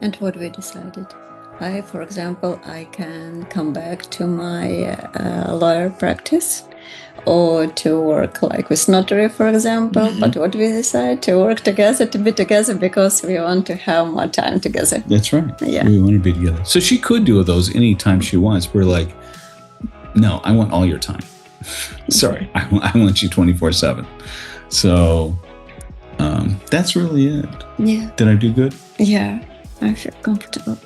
And what we decided. For example, I can come back to my lawyer practice or to work like with notary, for example. But what we decide to work together, to be together because we want to have more time together. That's right. Yeah. We want to be together. So she could do those anytime she wants. We're like, no, I want all your time. Sorry, I want you 24/7. So that's really it. Yeah. Did I do good? Yeah, I feel comfortable.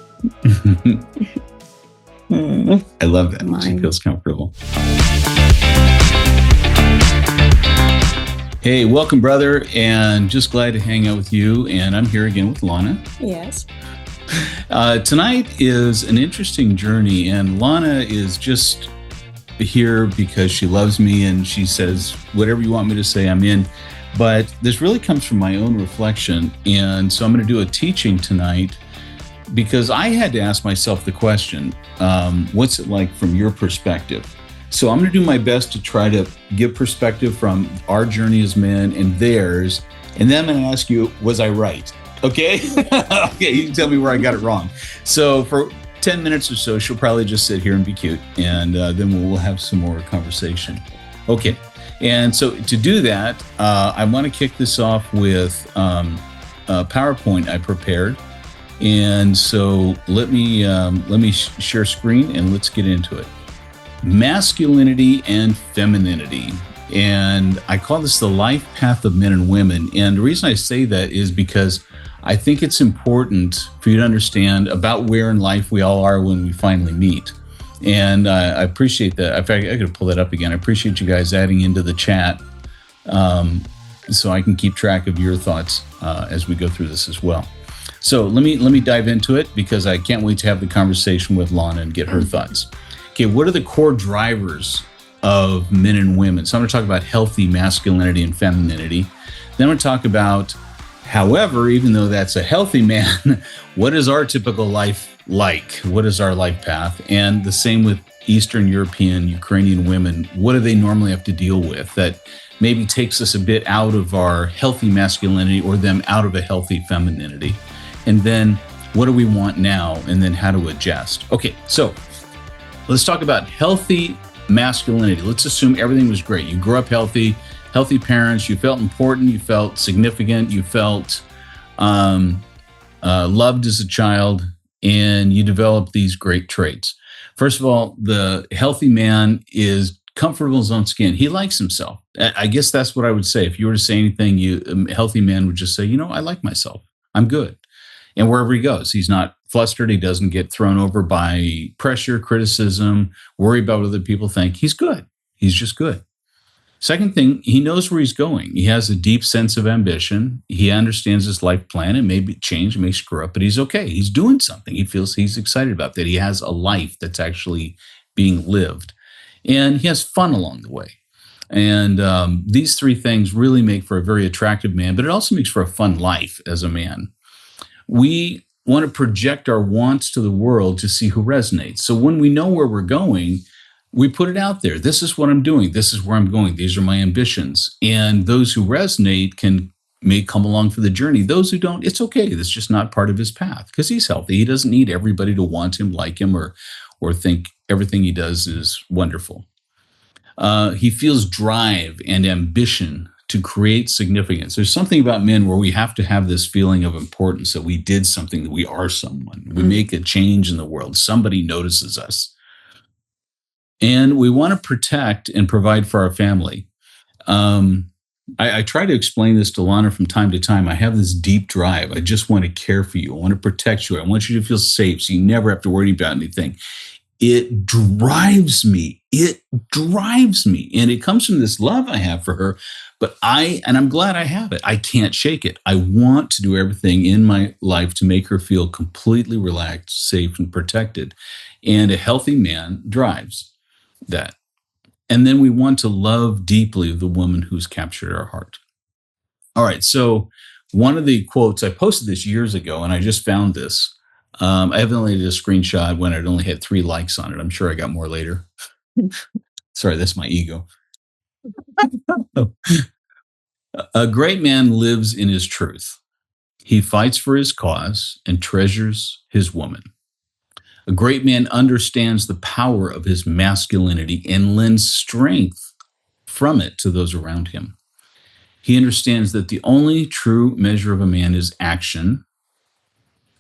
I love that. She feels comfortable. Hey, welcome, brother, and just glad to hang out with you. And I'm here again with Lana. Yes. Tonight is an interesting journey, and Lana is just here because she loves me and she says, whatever you want me to say, I'm in. But this really comes from my own reflection. And so I'm going to do a teaching tonight because I had to ask myself the question, what's it like from your perspective? So I'm going to do my best to try to give perspective from our journey as men and theirs. And then I'm going to ask you, was I right? Okay? Okay, you can tell me where I got it wrong. So for 10 minutes or so, she'll probably just sit here and be cute. And then we'll have some more conversation. Okay. And so to do that, I want to kick this off with a PowerPoint I prepared. And so let me share screen and let's get into it. Masculinity and femininity. And I call this the life path of men and women. And the reason I say that is because I think it's important for you to understand about where in life we all are when we finally meet. And I appreciate that. In fact, I got to pull that up again. I appreciate you guys adding into the chat so I can keep track of your thoughts as we go through this as well. So let me dive into it because I can't wait to have the conversation with Lana and get her thoughts. Okay, what are the core drivers of men and women? So I'm going to talk about healthy masculinity and femininity. Then I'm going to talk about, however, even though that's a healthy man, what is our typical life like? What is our life path? And the same with Eastern European, Ukrainian women. What do they normally have to deal with that maybe takes us a bit out of our healthy masculinity or them out of a healthy femininity? And then what do we want now? And then how to adjust? Okay, so let's talk about healthy masculinity. Let's assume everything was great. You grew up healthy parents, you felt important, you felt significant, you felt loved as a child, and you developed these great traits. First of all, the healthy man is comfortable in his own skin. He likes himself. I guess that's what I would say. If you were to say anything, a healthy man would just say, I like myself. I'm good. And wherever he goes, he's not flustered. He doesn't get thrown over by pressure, criticism, worry about what other people think. He's good. He's just good. Second thing, he knows where he's going. He has a deep sense of ambition. He understands his life plan. It may change, it may screw up, but he's okay. He's doing something. He feels he's excited about that. He has a life that's actually being lived. And he has fun along the way. And these three things really make for a very attractive man, but it also makes for a fun life as a man. We want to project our wants to the world to see who resonates. So when we know where we're going, we put it out there. This is what I'm doing. This is where I'm going. These are my ambitions. And those who resonate may come along for the journey. Those who don't, it's okay. That's just not part of his path because he's healthy. He doesn't need everybody to want him, like him, or think everything he does is wonderful. He feels drive and ambition to create significance. There's something about men where we have to have this feeling of importance, that we did something, that we are someone. We make a change in the world. Somebody notices us. And we want to protect and provide for our family. I try to explain this to Lana from time to time. I have this deep drive. I just want to care for you. I want to protect you. I want you to feel safe so you never have to worry about anything. It drives me. It drives me. And it comes from this love I have for her. But I'm glad I have it. I can't shake it. I want to do everything in my life to make her feel completely relaxed, safe, and protected. And a healthy man drives that. And then we want to love deeply the woman who's captured our heart. All right. So one of the quotes, I posted this years ago, and I just found this. I haven't only did a screenshot when it only had 3 likes on it. I'm sure I got more later. Sorry, that's my ego. A great man lives in his truth. He fights for his cause and treasures his woman. A great man understands the power of his masculinity and lends strength from it to those around him. He understands that the only true measure of a man is action.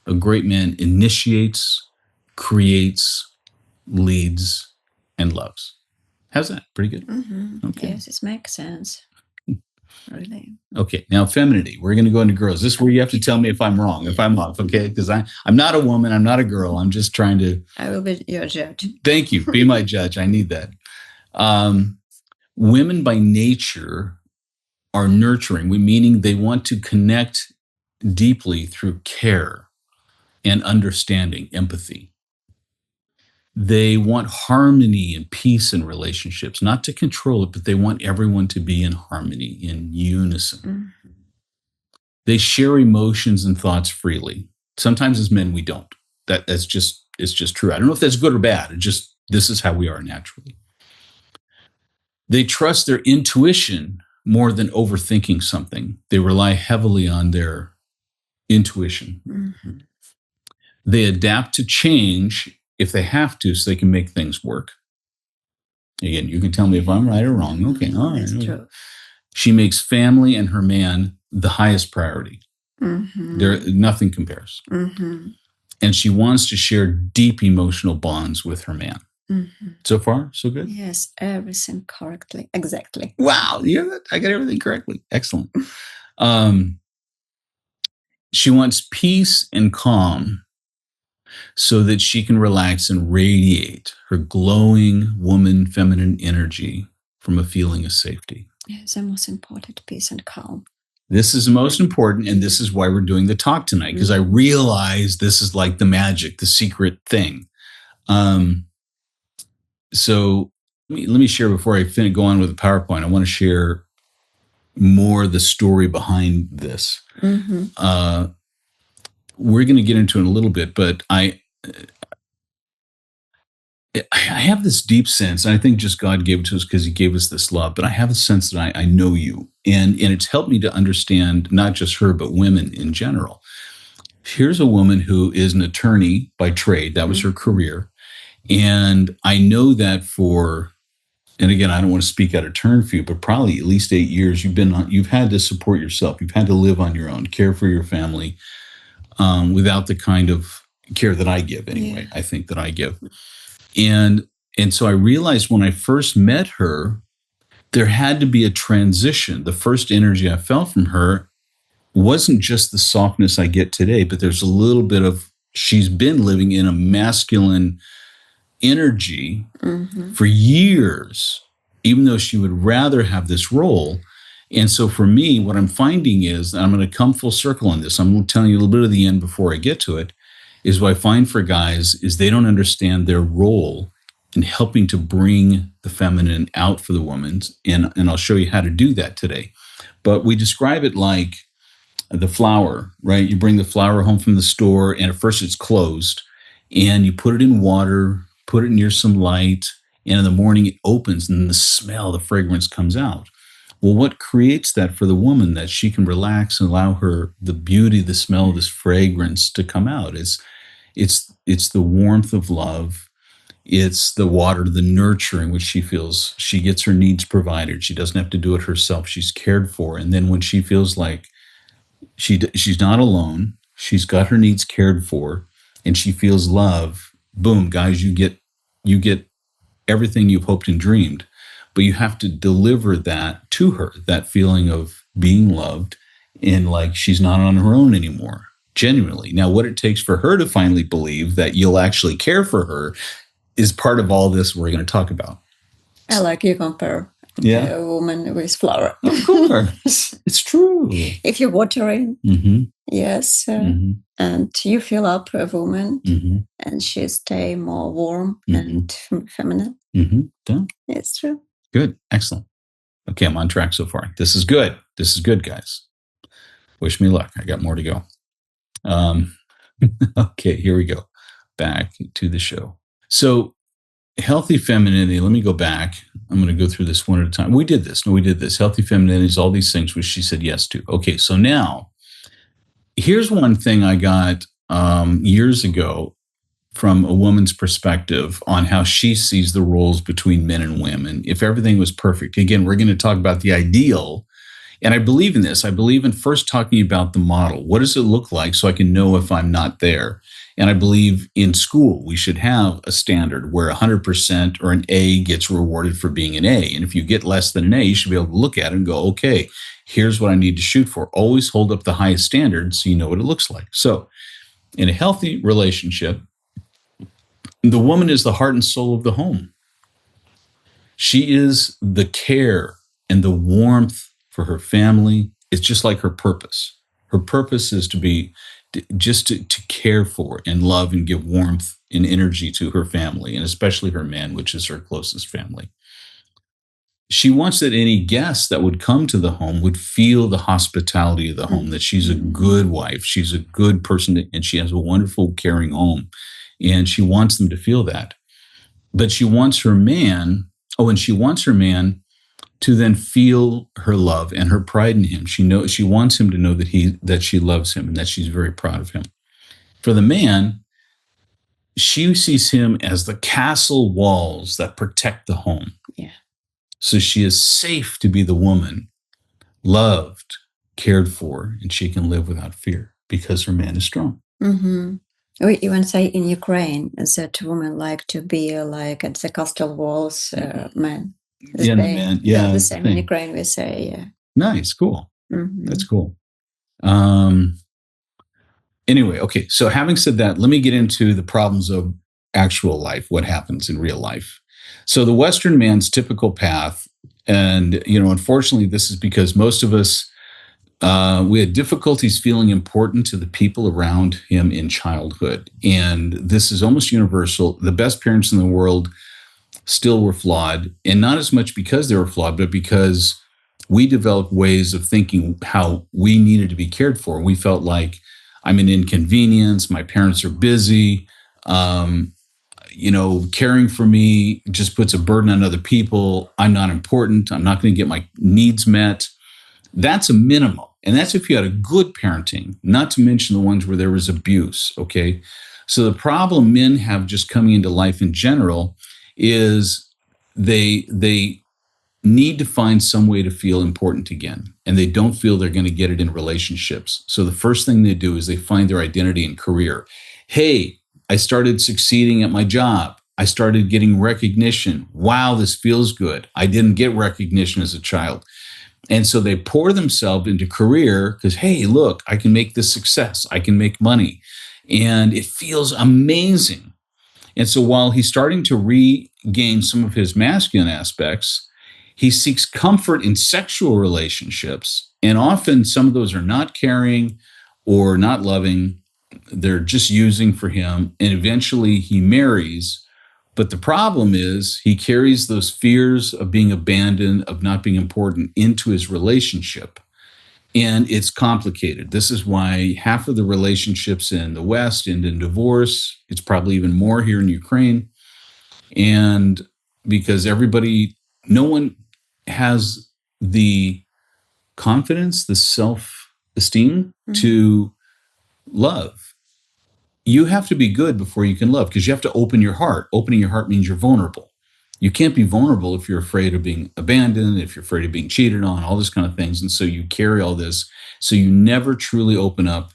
A great man initiates, creates, leads, and loves. How's that? Pretty good? Mm-hmm. Okay. Yes, it makes sense. Really. Okay, now femininity. We're going to go into girls. This is where you have to tell me if I'm wrong, if I'm off, okay? Because I'm not a woman. I'm not a girl. I'm just trying to... I will be your judge. Thank you. Be my judge. I need that. Women by nature are nurturing, meaning they want to connect deeply through care and understanding, empathy. They want harmony and peace in relationships, not to control it, but they want everyone to be in harmony, in unison. Mm-hmm. They share emotions and thoughts freely. Sometimes as men, we don't. It's just true. I don't know if that's good or bad. This is how we are naturally. They trust their intuition more than overthinking something. They rely heavily on their intuition. Mm-hmm. They adapt to change if they have to, so they can make things work. Again, you can tell me if I'm right or wrong. Okay, all right. That's true. She makes family and her man the highest priority. Mm-hmm. Nothing compares. Mm-hmm. And she wants to share deep emotional bonds with her man. Mm-hmm. So far, so good? Yes, everything correctly. Exactly. Wow, I got everything correctly. Excellent. She wants peace and calm so that she can relax and radiate her glowing woman feminine energy from a feeling of safety. Yes, the most important, peace and calm. This is the most important, and this is why we're doing the talk tonight, because I realize this is like the magic, the secret thing. So let me share before I go on with the PowerPoint. I want to share more the story behind this. Mm-hmm. We're going to get into it in a little bit, but I have this deep sense, and I think just God gave it to us because he gave us this love, but I have a sense that I know you. And it's helped me to understand not just her, but women in general. Here's a woman who is an attorney by trade. That was her career. And I know that and again, I don't want to speak out of turn for you, but probably at least 8 years, you've had to support yourself. You've had to live on your own, care for your family, without the kind of care that I give anyway. Yeah. I think that I give. And so I realized when I first met her, there had to be a transition. The first energy I felt from her wasn't just the softness I get today, but there's a little bit of, she's been living in a masculine energy for years, even though she would rather have this role. And so for me, what I'm finding is, and I'm going to come full circle on this, I'm telling you a little bit of the end before I get to it, is what I find for guys is they don't understand their role in helping to bring the feminine out for the woman. And I'll show you how to do that today. But we describe it like the flower, right? You bring the flower home from the store, and at first it's closed, and you put it in water, put it near some light, and in the morning it opens, and the smell, the fragrance comes out. Well, what creates that for the woman, that she can relax and allow the beauty, the smell, this fragrance to come out? It's the warmth of love. It's the water, the nurturing, which she feels she gets her needs provided. She doesn't have to do it herself. She's cared for. And then when she feels like she's not alone, she's got her needs cared for, and she feels love, boom, guys, you get everything you've hoped and dreamed. But you have to deliver that to her, that feeling of being loved and like she's not on her own anymore, genuinely. Now, what it takes for her to finally believe that you'll actually care for her is part of all this we're going to talk about. I like you compare a woman with flower. Of course. It's true. If you're watering, yes, and you fill up a woman, and she stay more warm and feminine. Yeah. It's true. Good. Excellent. Okay, I'm on track so far. This is good. This is good, guys. Wish me luck. I got more to go. Okay, here we go. Back to the show. So healthy femininity, let me go back. I'm going to go through this one at a time. We did this. Healthy femininity is all these things which she said yes to. Okay, so now Here's one thing I got years ago from a woman's perspective on how she sees the roles between men and women. If everything was perfect, again, we're going to talk about the ideal. And I believe in this. I believe in first talking about the model. What does it look like so I can know if I'm not there? And I believe in school, we should have a standard where 100% or an A gets rewarded for being an A. And if you get less than an A, you should be able to look at it and go, okay, here's what I need to shoot for. Always hold up the highest standard so you know what it looks like. So in a healthy relationship, the woman is the heart and soul of the home. She is the care and the warmth for her family. It's just like her purpose. Her purpose is to be just to care for and love and give warmth and energy to her family, and especially her man, which is her closest family. She wants that any guest that would come to the home would feel the hospitality of the home, that she's a good wife, she's a good person, and she has a wonderful, caring home. And she wants them to feel that. But she wants her man, and she wants her man to then feel her love and her pride in him. She wants him to know that she loves him and that she's very proud of him. For the man, she sees him as the castle walls that protect the home. Yeah. So she is safe to be the woman, loved, cared for, and she can live without fear because her man is strong. Mm-hmm. We even say in Ukraine that women like to be like at the castle walls, men. The Yeah, same, man. Yeah, the same in Ukraine we say. Yeah. Nice, cool. Mm-hmm. That's cool. Anyway, okay. So having said that, let me get into the problems of actual life, what happens in real life. So the Western man's typical path, and unfortunately, this is because most of us we had difficulties feeling important to the people around him in childhood, and this is almost universal. The best parents in the world still were flawed, and not as much because they were flawed, but because we developed ways of thinking how we needed to be cared for. We felt like I'm an inconvenience. My parents are busy. Caring for me just puts a burden on other people. I'm not important. I'm not going to get my needs met. That's a minimum. And that's if you had a good parenting, not to mention the ones where there was abuse. Okay. So the problem men have just coming into life in general is they need to find some way to feel important again. And they don't feel they're going to get it in relationships. So the first thing they do is they find their identity in career. Hey, I started succeeding at my job. I started getting recognition. Wow, this feels good. I didn't get recognition as a child. And so they pour themselves into career because, hey, look, I can make this success. I can make money. And it feels amazing. And so while he's starting to regain some of his masculine aspects, he seeks comfort in sexual relationships. And often some of those are not caring or not loving. They're just using for him. And eventually he marries. But the problem is he carries those fears of being abandoned, of not being important into his relationship. And it's complicated. This is why half of the relationships in the West end in divorce. It's probably even more here in Ukraine. And because no one has the confidence, the self-esteem to love. You have to be good before you can love because you have to open your heart. Opening your heart means you're vulnerable. You can't be vulnerable if you're afraid of being abandoned, if you're afraid of being cheated on, all this kind of things. And so you carry all this. So you never truly open up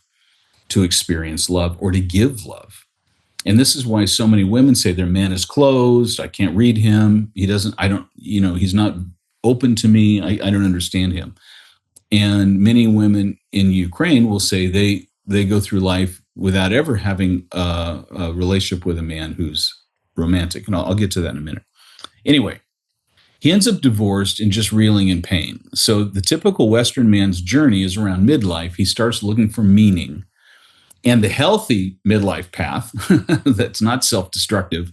to experience love or to give love. And this is why so many women say their man is closed. I can't read him. He's not open to me. I don't understand him. And many women in Ukraine will say they go through life without ever having a relationship with a man who's romantic. And I'll get to that in a minute. Anyway, he ends up divorced and just reeling in pain. So the typical Western man's journey is around midlife. He starts looking for meaning. And the healthy midlife path that's not self-destructive,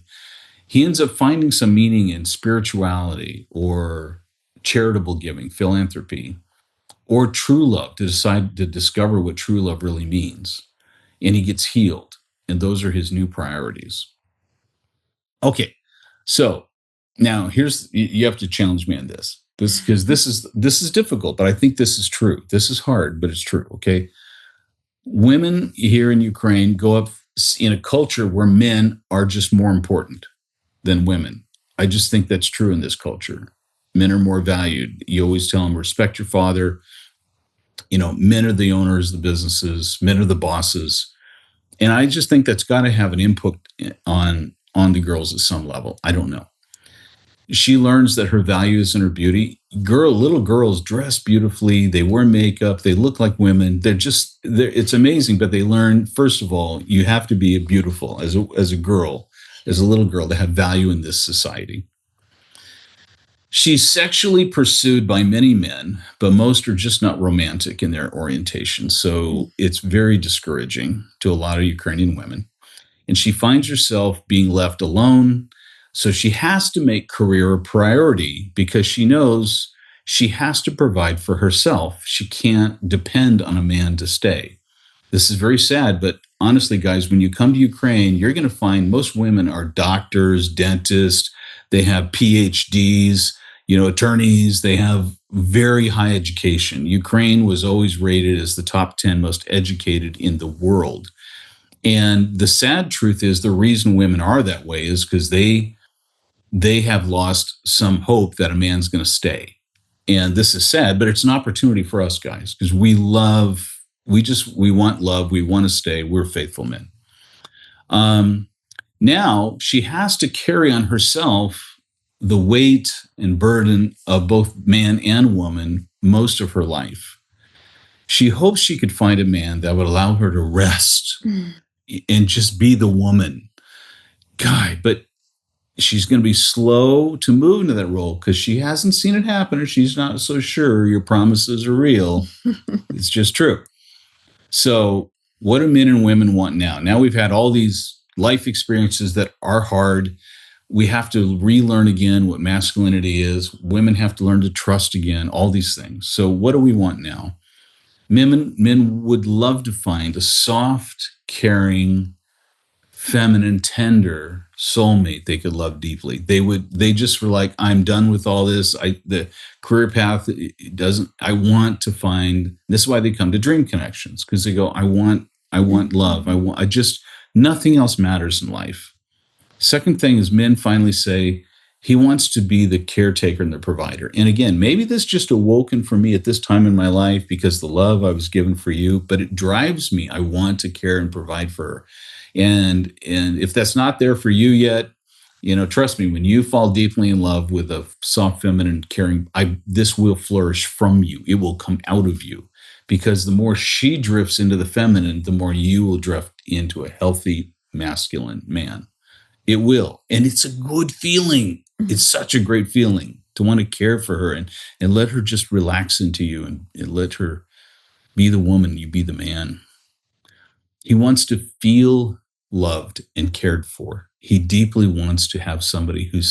he ends up finding some meaning in spirituality or charitable giving, philanthropy, or true love, to decide to discover what true love really means. And he gets healed. And those are his new priorities. Okay. So now you have to challenge me on this because this is difficult, but I think this is true. This is hard, but it's true. Okay. women here in Ukraine go up in a culture where men are just more important than women. I just think that's true in this culture. Men are more valued. You always tell them, respect your father. Men are the owners of the businesses, men are the bosses. And I just think that's got to have an input on the girls at some level. I don't know. She learns that her value is in her beauty. Little girls dress beautifully. They wear makeup. They look like women. It's amazing. But they learn, first of all, you have to be beautiful as a girl, as a little girl, to have value in this society. She's sexually pursued by many men, but most are just not romantic in their orientation. So it's very discouraging to a lot of Ukrainian women. And she finds herself being left alone. So she has to make career a priority because she knows she has to provide for herself. She can't depend on a man to stay. This is very sad, but honestly, guys, when you come to Ukraine, you're going to find most women are doctors, dentists, they have PhDs, attorneys, they have very high education. Ukraine was always rated as the top 10 most educated in the world. And the sad truth is the reason women are that way is because they have lost some hope that a man's going to stay. And this is sad, but it's an opportunity for us guys because we want love, we want to stay, we're faithful men. Now she has to carry on herself the weight and burden of both man and woman most of her life. She hopes she could find a man that would allow her to rest and just be the woman. God, but she's going to be slow to move into that role because she hasn't seen it happen or she's not so sure your promises are real. It's just true. So what do men and women want now? Now we've had all these life experiences that are hard. We have to relearn again what masculinity is. Women have to learn to trust again, all these things. So what do we want now? Men would love to find a soft, caring, feminine, tender soulmate they could love deeply. They just were like, I'm done with all this. The career path doesn't, I want to find, this is why they come to Dream Connections, because they go, I want love. Nothing else matters in life. Second thing is men finally say, he wants to be the caretaker and the provider. And again, maybe this just awoken for me at this time in my life because the love I was given for you, but it drives me. I want to care and provide for her. And if that's not there for you yet, trust me, when you fall deeply in love with a soft, feminine, caring, this will flourish from you. It will come out of you because the more she drifts into the feminine, the more you will drift into a healthy, masculine man. It will. And it's a good feeling. It's such a great feeling to want to care for her and let her just relax into you and let her be the woman, you be the man. He wants to feel loved and cared for. He deeply wants to have somebody who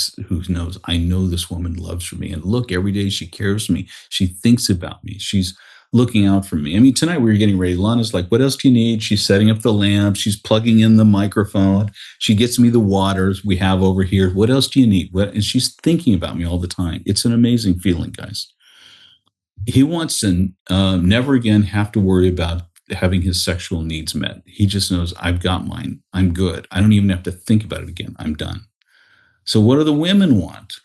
knows, I know this woman loves for me. And look, every day she cares for me. She thinks about me. She's looking out for me. I mean, tonight we were getting ready. Lana's like, what else do you need? She's setting up the lamp. She's plugging in the microphone. She gets me the waters we have over here. What else do you need? And she's thinking about me all the time. It's an amazing feeling, guys. He wants to never again have to worry about having his sexual needs met. He just knows, I've got mine. I'm good. I don't even have to think about it again. I'm done. So what do the women want?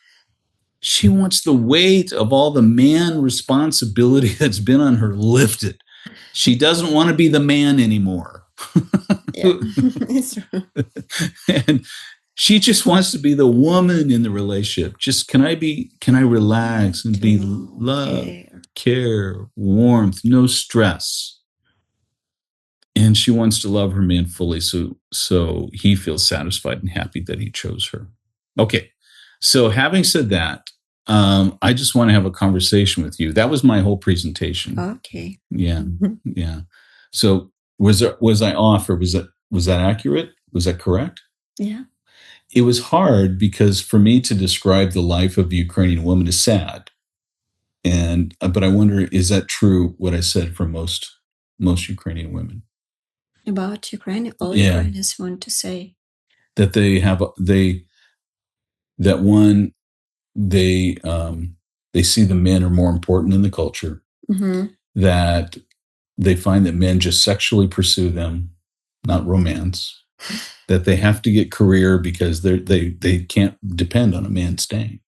She wants the weight of all the man responsibility that's been on her lifted. She doesn't want to be the man anymore. Yeah, it's true. And she just wants to be the woman in the relationship. Just can I relax and be love, care, warmth, no stress. And she wants to love her man fully so he feels satisfied and happy that he chose her. Okay. So having said that, I just want to have a conversation with you. That was my whole presentation. Okay. Yeah. Yeah. So was I off or was that accurate? Was that correct? Yeah. It was hard because for me to describe the life of a Ukrainian woman is sad. But I wonder, is that true what I said for most Ukrainian women? About Ukraine, all Ukrainians want to say that they see the men are more important in the culture. Mm-hmm. That they find that men just sexually pursue them, not romance. That they have to get career because they can't depend on a man staying.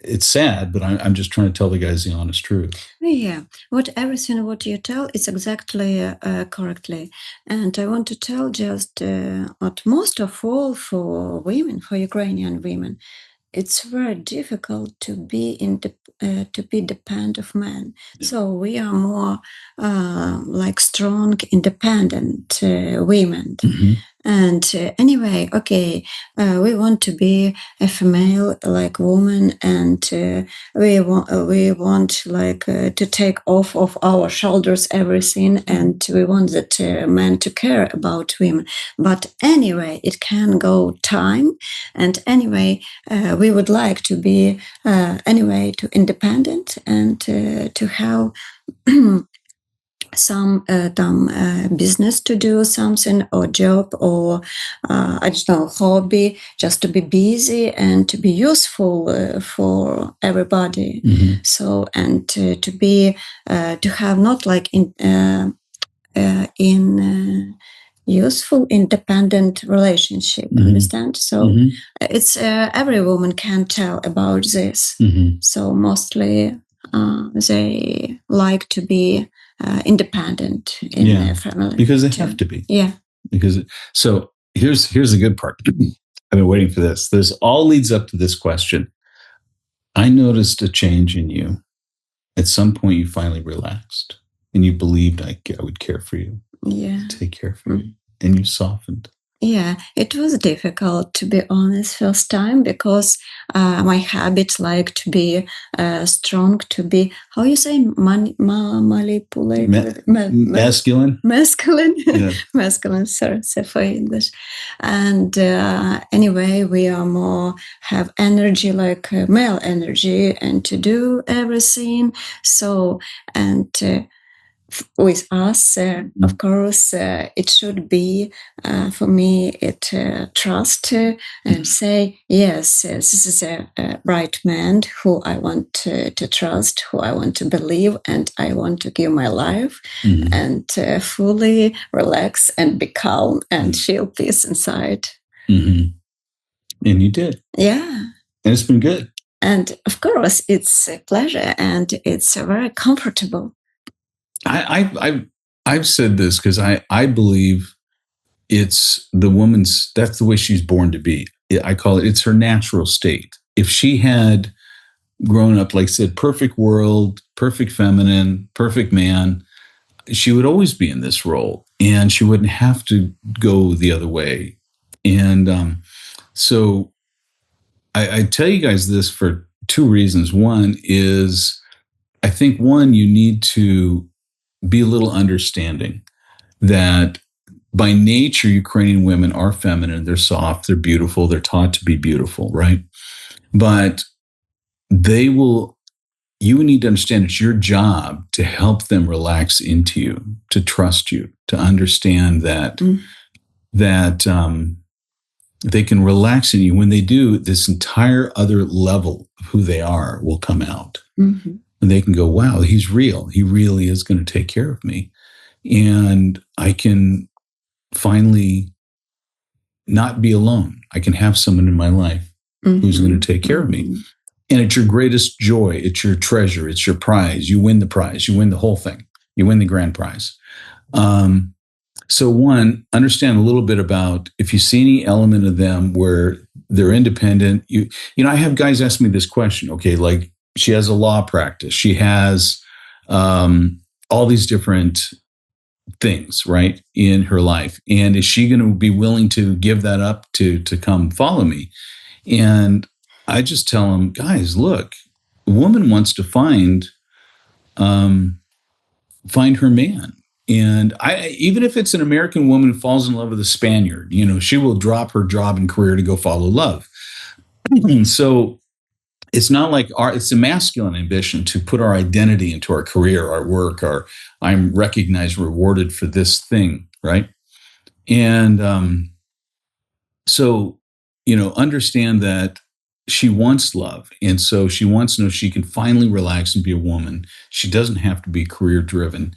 It's sad, but I'm just trying to tell the guys the honest truth. Yeah, everything what you tell is exactly correctly, and I want to tell just what most of all for women, for Ukrainian women, it's very difficult to be to be dependent of men. Yeah. So we are more like strong, independent women. Mm-hmm. And anyway, okay, we want to be a female like woman, and we want like to take off of our shoulders everything, and we want that men to care about women. But anyway, it can go time, and anyway, we would like to be anyway to independent and to have some business to do something, or job, or I don't know, hobby, just to be busy and to be useful for everybody. Mm-hmm. So, and to be to have not like in useful, independent relationship. Mm-hmm. Understand? So mm-hmm. It's every woman can tell about this. Mm-hmm. So mostly they like to be independent in their family because they have to be. Yeah. Because so here's the good part. I've been waiting for this. This all leads up to this question. I noticed a change in you. At some point, you finally relaxed, and you believed I would care for you. Yeah. Take care of you. And you softened. Yeah, it was difficult, to be honest, first time, because my habits like to be strong, to be, how you say, manipulative? Masculine? Masculine. Yeah. Masculine, sorry for English. And anyway, we are more, have energy, like male energy, and to do everything. So, and with us, of course, it should be for me it trust and say yes, this is a right man who I want to trust, who I want to believe, and I want to give my life and fully relax and be calm and feel peace inside. And you did. Yeah. And it's been good. And of course, it's a pleasure, and it's very comfortable. I've said this because I believe it's the woman's, that's the way she's born to be. I call it, it's her natural state. If she had grown up, like I said, perfect world, perfect feminine, perfect man, she would always be in this role, and she wouldn't have to go the other way. And so I tell you guys this for two reasons. One is, I think you need to be a little understanding that by nature, Ukrainian women are feminine. They're soft. They're beautiful. They're taught to be beautiful, right? But you need to understand it's your job to help them relax into you, to trust you, to understand that, they can relax in you. When they do, this entire other level of who they are will come out. Mm-hmm. And they can go, wow, he's real. He really is going to take care of me. And I can finally not be alone. I can have someone in my life who's going to take care of me. And it's your greatest joy. It's your treasure. It's your prize. You win the prize. You win the whole thing. You win the grand prize. So one, understand a little bit about if you see any element of them where they're independent. You know, I have guys ask me this question. Okay, like she has a law practice. She has all these different things, right, in her life. And is she going to be willing to give that up to come follow me? And I just tell them, guys, look, a woman wants to find her man. And even if it's an American woman who falls in love with a Spaniard, you know, she will drop her job and career to go follow love. So it's not like it's a masculine ambition to put our identity into our career, our work, I'm recognized, rewarded for this thing, right? And so, you know, understand that she wants love. And so she wants to know she can finally relax and be a woman. She doesn't have to be career driven.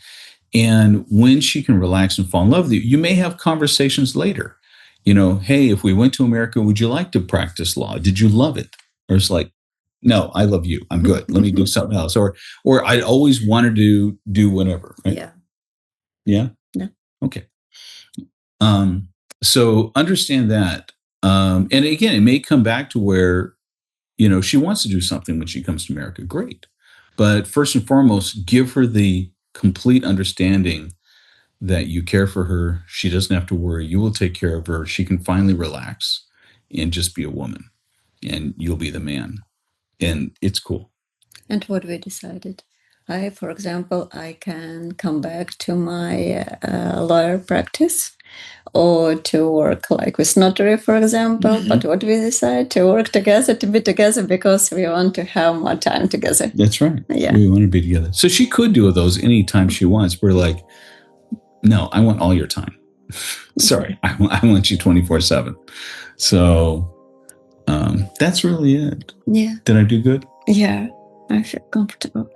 And when she can relax and fall in love with you, you may have conversations later. Hey, if we went to America, would you like to practice law? Did you love it? Or it's like, no, I love you. I'm good. Let me do something else. Or I always wanted to do whatever. Right? Yeah. Yeah. Yeah. Okay. So understand that. And again, it may come back to where, she wants to do something when she comes to America. Great. But first and foremost, give her the complete understanding that you care for her. She doesn't have to worry. You will take care of her. She can finally relax and just be a woman, and you'll be the man. And it's cool. And what we decided. For example, I can come back to my lawyer practice or to work like with notary, for example. But what we decide to work together, to be together because we want to have more time together. That's right. Yeah. We want to be together. So she could do those anytime she wants. We're like, no, I want all your time. Sorry, I want you 24/7. So that's really it. Yeah. Did I do good? Yeah, I feel comfortable.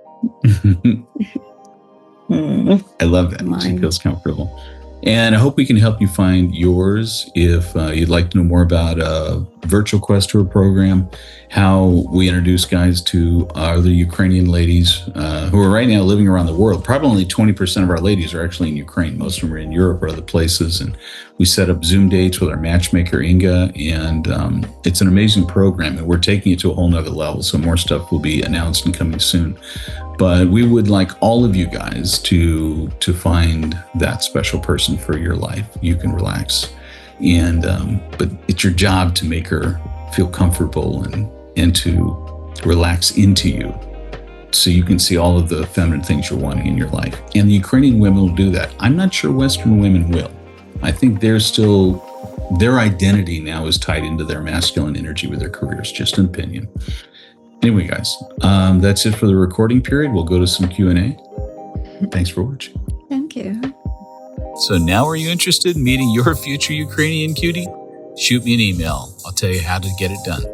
I love that. She feels comfortable. And I hope we can help you find yours. If you'd like to know more about a virtual quest tour program, how we introduce guys to other Ukrainian ladies who are right now living around the world. Probably only 20% of our ladies are actually in Ukraine. Most of them are in Europe or other places. And we set up Zoom dates with our matchmaker, Inga. And it's an amazing program. And we're taking it to a whole nother level. So more stuff will be announced and coming soon. But we would like all of you guys to find that special person for your life. You can relax, and but it's your job to make her feel comfortable and to relax into you, so you can see all of the feminine things you're wanting in your life. And the Ukrainian women will do that. I'm not sure Western women will. I think their identity now is tied into their masculine energy with their careers. Just an opinion. Anyway, guys, that's it for the recording period. We'll go to some Q&A. Thanks for watching. Thank you. So now are you interested in meeting your future Ukrainian cutie? Shoot me an email. I'll tell you how to get it done.